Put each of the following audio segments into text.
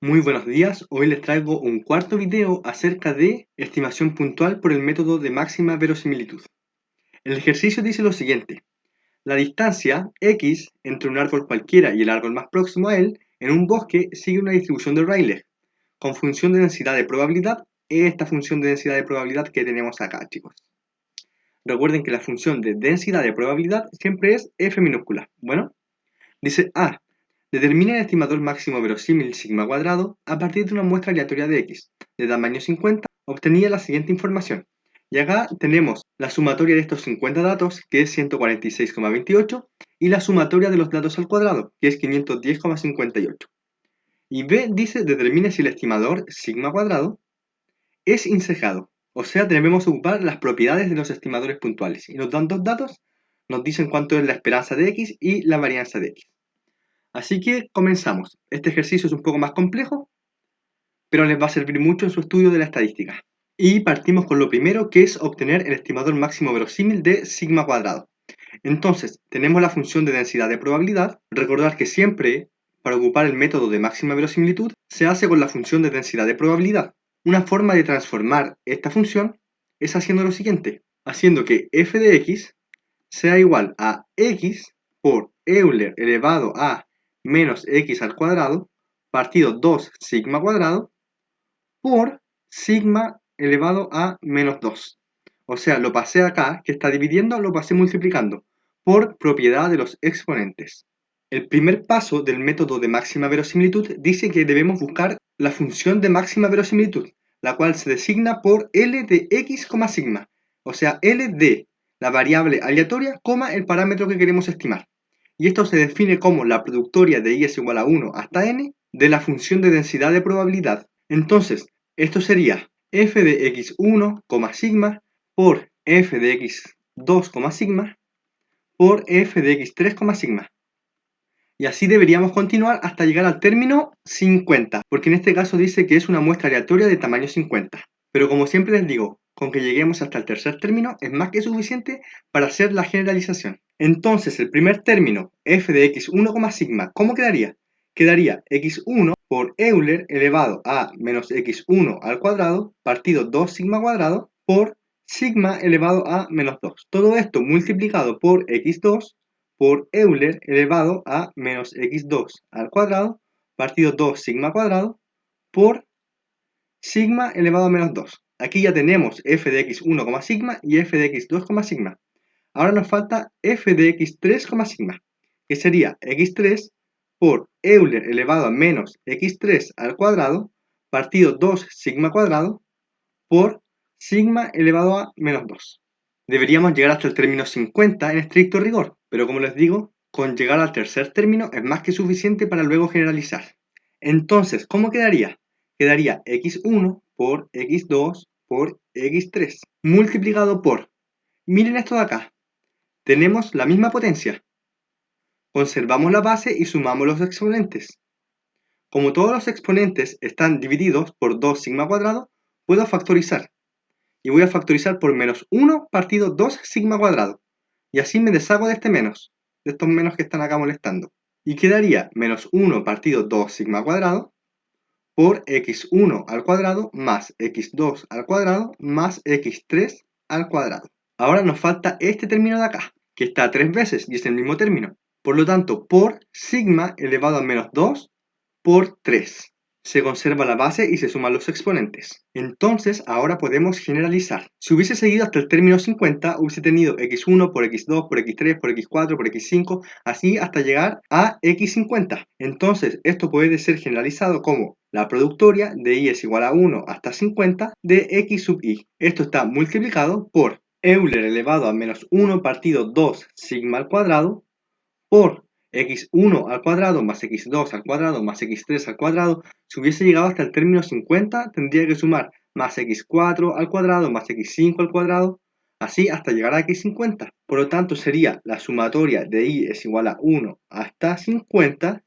Muy buenos días, hoy les traigo un cuarto video acerca de estimación puntual por el método de máxima verosimilitud. El ejercicio dice lo siguiente: la distancia x entre un árbol cualquiera y el árbol más próximo a él en un bosque sigue una distribución de Rayleigh con función de densidad de probabilidad, esta función de densidad de probabilidad que tenemos acá, chicos. Recuerden que la función de densidad de probabilidad siempre es f minúscula. Bueno, dice A. Determina el estimador máximo verosímil sigma cuadrado a partir de una muestra aleatoria de x de tamaño 50 obtenida la siguiente información. Y acá tenemos la sumatoria de estos 50 datos, que es 146,28, y la sumatoria de los datos al cuadrado, que es 510,58. Y B dice determina si el estimador sigma cuadrado es insejado. O sea, debemos ocupar las propiedades de los estimadores puntuales. Y nos dan dos datos, nos dicen cuánto es la esperanza de x y la varianza de x. Así que comenzamos. Este ejercicio es un poco más complejo, pero les va a servir mucho en su estudio de la estadística. Y partimos con lo primero, que es obtener el estimador máximo verosímil de sigma cuadrado. Entonces, tenemos la función de densidad de probabilidad. Recordar que siempre, para ocupar el método de máxima verosimilitud, se hace con la función de densidad de probabilidad. Una forma de transformar esta función es haciendo lo siguiente, haciendo que f de x sea igual a x por Euler elevado a menos x al cuadrado partido 2 sigma cuadrado por sigma elevado a menos 2. O sea, lo pasé acá, que está dividiendo, lo pasé multiplicando por propiedad de los exponentes. El primer paso del método de máxima verosimilitud dice que debemos buscar la función de máxima verosimilitud, la cual se designa por L de x, sigma, o sea, L de la variable aleatoria, el parámetro que queremos estimar. Y esto se define como la productoria de y es igual a 1 hasta n de la función de densidad de probabilidad. Entonces, esto sería f de x1, sigma por f de x2, sigma por f de x3, sigma. Y así deberíamos continuar hasta llegar al término 50, porque en este caso dice que es una muestra aleatoria de tamaño 50. Pero como siempre les digo, con que lleguemos hasta el tercer término es más que suficiente para hacer la generalización. Entonces el primer término, f de x1, sigma, ¿cómo quedaría? Quedaría x1 por Euler elevado a menos x1 al cuadrado partido 2 sigma cuadrado por sigma elevado a menos 2. Todo esto multiplicado por x2 por Euler elevado a menos x2 al cuadrado partido 2 sigma cuadrado por sigma elevado a menos 2. Aquí ya tenemos f de x1, sigma y f de x2, sigma. Ahora nos falta f de x3, sigma, que sería x3 por Euler elevado a menos x3 al cuadrado partido 2 sigma cuadrado por sigma elevado a menos 2. Deberíamos llegar hasta el término 50 en estricto rigor, pero como les digo, con llegar al tercer término es más que suficiente para luego generalizar. Entonces, ¿cómo quedaría? Quedaría x1 por x2 por x3 multiplicado por, miren esto de acá, tenemos la misma potencia. Conservamos la base y sumamos los exponentes. Como todos los exponentes están divididos por 2 sigma cuadrado, puedo factorizar. Y voy a factorizar por menos 1 partido 2 sigma cuadrado. Y así me deshago de este menos, de estos menos que están acá molestando. Y quedaría menos 1 partido 2 sigma cuadrado por x1 al cuadrado más x2 al cuadrado más x3 al cuadrado. Ahora nos falta este término de acá, que está 3 veces y es el mismo término. Por lo tanto, por sigma elevado a menos 2 por 3. Se conserva la base y se suman los exponentes. Entonces, ahora podemos generalizar. Si hubiese seguido hasta el término 50, hubiese tenido x1 por x2 por x3 por x4 por x5, así hasta llegar a x50. Entonces, esto puede ser generalizado como la productoria de y es igual a 1 hasta 50 de x sub i. Esto está multiplicado por Euler elevado a menos 1 partido 2 sigma al cuadrado por x1 al cuadrado más x2 al cuadrado más x3 al cuadrado. Si hubiese llegado hasta el término 50, tendría que sumar más x4 al cuadrado más x5 al cuadrado, así hasta llegar a x50. Por lo tanto, sería la sumatoria de y es igual a 1 hasta 50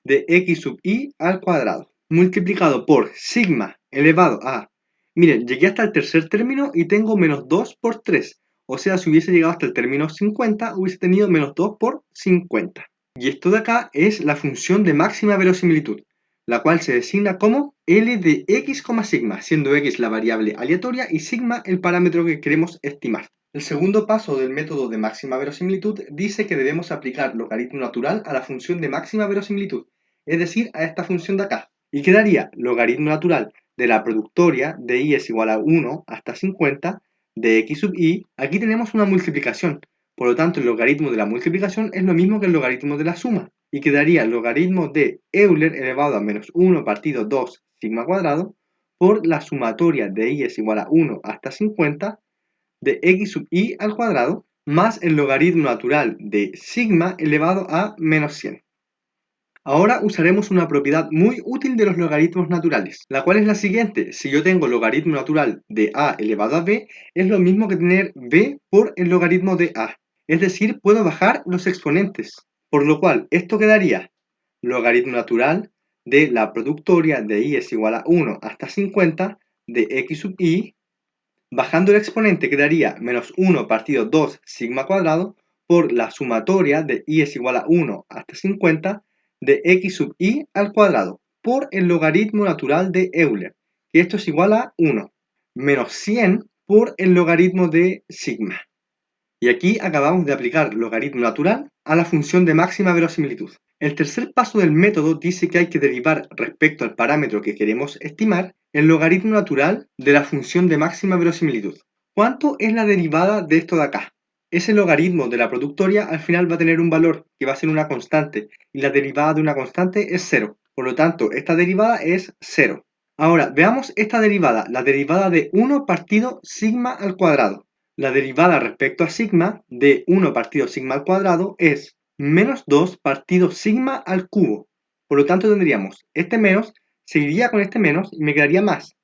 de x sub i al cuadrado, multiplicado por sigma elevado a... Miren, llegué hasta el tercer término y tengo menos 2 por 3. O sea, si hubiese llegado hasta el término 50, hubiese tenido menos 2 por 50. Y esto de acá es la función de máxima verosimilitud. la cual se designa como L de x, sigma, siendo x la variable aleatoria y sigma el parámetro que queremos estimar. El segundo paso del método de máxima verosimilitud dice que debemos aplicar logaritmo natural a la función de máxima verosimilitud, es decir, a esta función de acá, y quedaría logaritmo natural de la productoria de y es igual a 1 hasta 50 de x sub i. Aquí tenemos una multiplicación, por lo tanto el logaritmo de la multiplicación es lo mismo que el logaritmo de la suma, y quedaría el logaritmo de Euler elevado a menos 1 partido 2 sigma cuadrado por la sumatoria de y es igual a 1 hasta 50 de x sub i al cuadrado más el logaritmo natural de sigma elevado a menos 100. Ahora usaremos una propiedad muy útil de los logaritmos naturales, la cual es la siguiente. Si yo tengo logaritmo natural de a elevado a b, es lo mismo que tener b por el logaritmo de a. Es decir, puedo bajar los exponentes, por lo cual esto quedaría logaritmo natural de la productoria de y es igual a 1 hasta 50 de x sub i. Bajando el exponente quedaría menos 1 partido 2 sigma cuadrado por la sumatoria de y es igual a 1 hasta 50 de x sub i al cuadrado por el logaritmo natural de Euler, que esto es igual a 1, menos 100 por el logaritmo de sigma. Y aquí acabamos de aplicar logaritmo natural a la función de máxima verosimilitud. El tercer paso del método dice que hay que derivar respecto al parámetro que queremos estimar el logaritmo natural de la función de máxima verosimilitud. ¿Cuánto es la derivada de esto de acá? Ese logaritmo de la productoria al final va a tener un valor que va a ser una constante y la derivada de una constante es 0. Por lo tanto, esta derivada es 0. Ahora, veamos esta derivada, la derivada de 1 partido sigma al cuadrado. La derivada respecto a sigma de 1 partido sigma al cuadrado es menos 2 partido sigma al cubo. Por lo tanto tendríamos este menos, seguiría con este menos y me quedaría más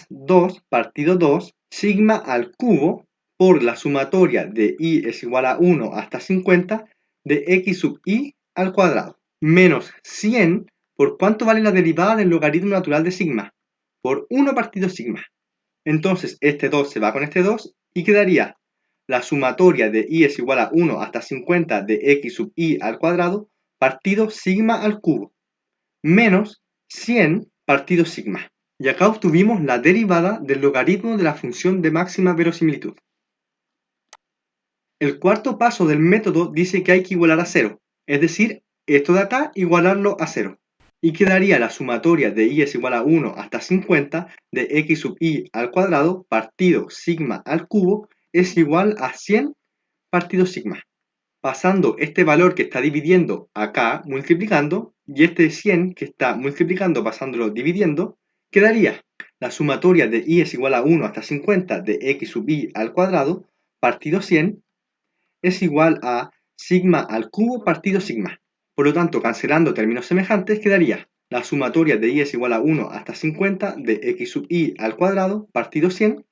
2 partido 2 sigma al cubo por la sumatoria de y es igual a 1 hasta 50 de x sub i al cuadrado. Menos 100 por cuánto vale la derivada del logaritmo natural de sigma. Por 1 partido sigma. Entonces este 2 se va con este 2 y quedaría la sumatoria de y es igual a 1 hasta 50 de x sub i al cuadrado partido sigma al cubo, menos 100 partido sigma. Y acá obtuvimos la derivada del logaritmo de la función de máxima verosimilitud. El cuarto paso del método dice que hay que igualar a 0, es decir, esto de acá igualarlo a 0. Y quedaría la sumatoria de y es igual a 1 hasta 50 de x sub i al cuadrado partido sigma al cubo es igual a 100 partido sigma. Pasando este valor que está dividiendo acá, multiplicando, y este 100 que está multiplicando, pasándolo dividiendo, quedaría la sumatoria de y es igual a 1 hasta 50 de x sub i al cuadrado partido 100 es igual a sigma al cubo partido sigma. Por lo tanto, cancelando términos semejantes, quedaría la sumatoria de y es igual a 1 hasta 50 de x sub i al cuadrado partido 100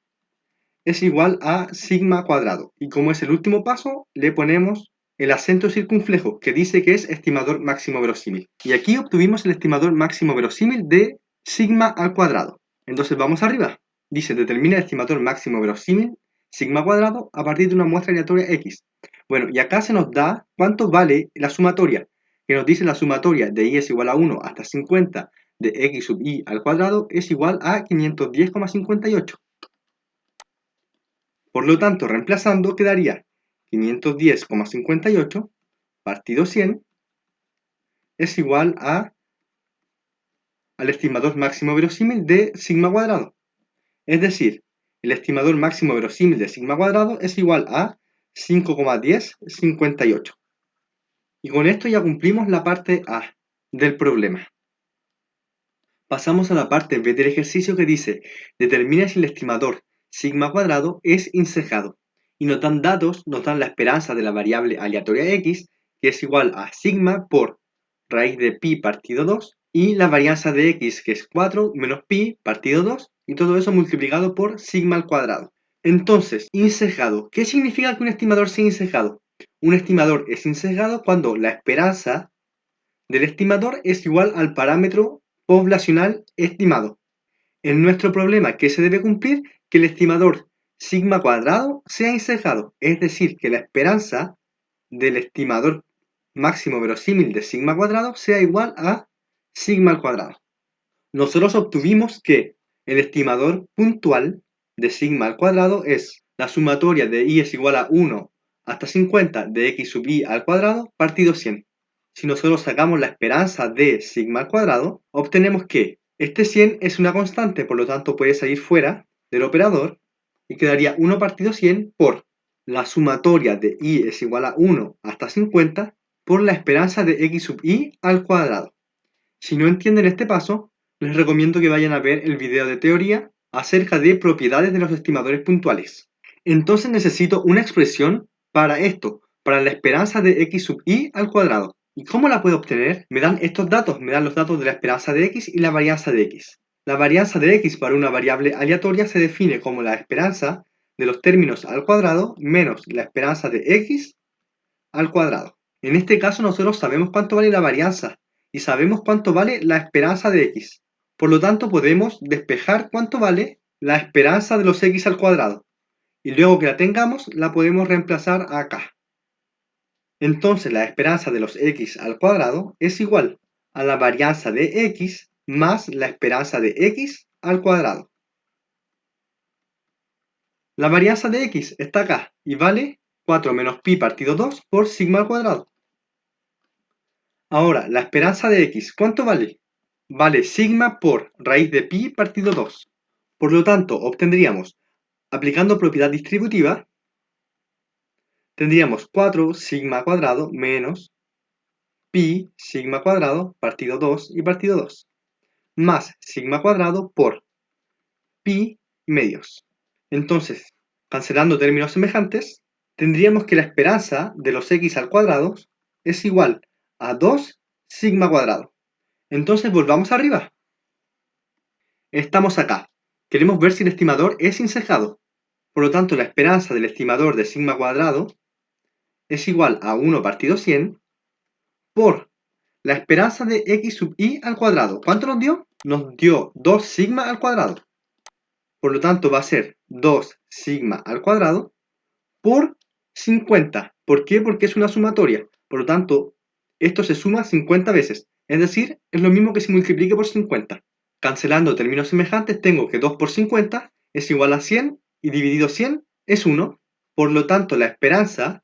es igual a sigma cuadrado. Y como es el último paso, le ponemos el acento circunflejo, que dice que es estimador máximo verosímil. Y aquí obtuvimos el estimador máximo verosímil de sigma al cuadrado. Entonces vamos arriba. Dice, determina el estimador máximo verosímil sigma cuadrado a partir de una muestra aleatoria x. Bueno, y acá se nos da cuánto vale la sumatoria, que nos dice la sumatoria de y es igual a 1 hasta 50 de x sub i al cuadrado es igual a 510,58. Por lo tanto, reemplazando quedaría 510,58 partido 100 es igual al estimador máximo verosímil de sigma cuadrado. Es decir, el estimador máximo verosímil de sigma cuadrado es igual a 5,1058. Y con esto ya cumplimos la parte A del problema. Pasamos a la parte B del ejercicio que dice, determina si el estimador sigma cuadrado es insejado. Y nos dan datos, nos dan la esperanza de la variable aleatoria x, que es igual a sigma por raíz de pi partido 2, y la varianza de x, que es 4 menos pi partido 2, y todo eso multiplicado por sigma al cuadrado. Entonces, insejado, ¿qué significa que un estimador sea insejado? Un estimador es insejado cuando la esperanza del estimador es igual al parámetro poblacional estimado. En nuestro problema, ¿qué se debe cumplir? Que el estimador sigma cuadrado sea insejado, es decir, que la esperanza del estimador máximo verosímil de sigma cuadrado sea igual a sigma al cuadrado. nosotros obtuvimos que el estimador puntual de sigma al cuadrado es la sumatoria de y es igual a 1 hasta 50 de x sub i al cuadrado partido 100. Si nosotros sacamos la esperanza de sigma al cuadrado, obtenemos que este 100 es una constante, por lo tanto puede salir fuera del operador y quedaría 1 partido 100 por la sumatoria de y es igual a 1 hasta 50 por la esperanza de x sub i al cuadrado. Si no entienden este paso, les recomiendo que vayan a ver el video de teoría acerca de propiedades de los estimadores puntuales. Entonces necesito una expresión para esto, para la esperanza de x sub i al cuadrado. ¿Y cómo la puedo obtener? Me dan estos datos, me dan los datos de la esperanza de x y la varianza de x. La varianza de x para una variable aleatoria se define como la esperanza de los términos al cuadrado menos la esperanza de x al cuadrado. En este caso nosotros sabemos cuánto vale la varianza y sabemos cuánto vale la esperanza de x. Por lo tanto podemos despejar cuánto vale la esperanza de los x al cuadrado. Y luego que la tengamos, la podemos reemplazar acá. Entonces la esperanza de los x al cuadrado es igual a la varianza de x más la esperanza de x al cuadrado. La varianza de x está acá y vale 4 menos pi partido 2 por sigma al cuadrado. Ahora, la esperanza de x, ¿cuánto vale? Vale sigma por raíz de pi partido 2. Por lo tanto, obtendríamos, aplicando propiedad distributiva, tendríamos 4 sigma cuadrado menos pi sigma cuadrado partido 2 y partido 2, más sigma cuadrado por pi medios. Entonces, cancelando términos semejantes, tendríamos que la esperanza de los x al cuadrado es igual a 2 sigma cuadrado. Entonces volvamos arriba. Estamos acá. Queremos ver si el estimador es incejado. Por lo tanto, la esperanza del estimador de sigma cuadrado es igual a 1 partido 100 por la esperanza de x sub i al cuadrado. ¿Cuánto nos dio? Nos dio 2 sigma al cuadrado. Por lo tanto, va a ser 2 sigma al cuadrado por 50. ¿Por qué? Porque es una sumatoria. Por lo tanto, esto se suma 50 veces. Es decir, es lo mismo que si multiplique por 50. Cancelando términos semejantes, tengo que 2 por 50 es igual a 100 y dividido 100 es 1. Por lo tanto, la esperanza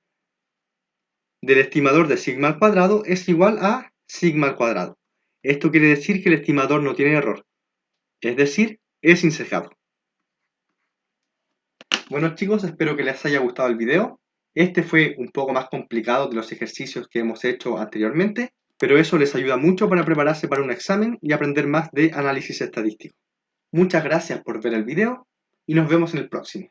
del estimador de sigma al cuadrado es igual a sigma al cuadrado. Esto quiere decir que el estimador no tiene error. Es decir, es incejado. Bueno chicos, espero que les haya gustado el video. Este fue un poco más complicado que los ejercicios que hemos hecho anteriormente, pero eso les ayuda mucho para prepararse para un examen y aprender más de análisis estadístico. Muchas gracias por ver el video y nos vemos en el próximo.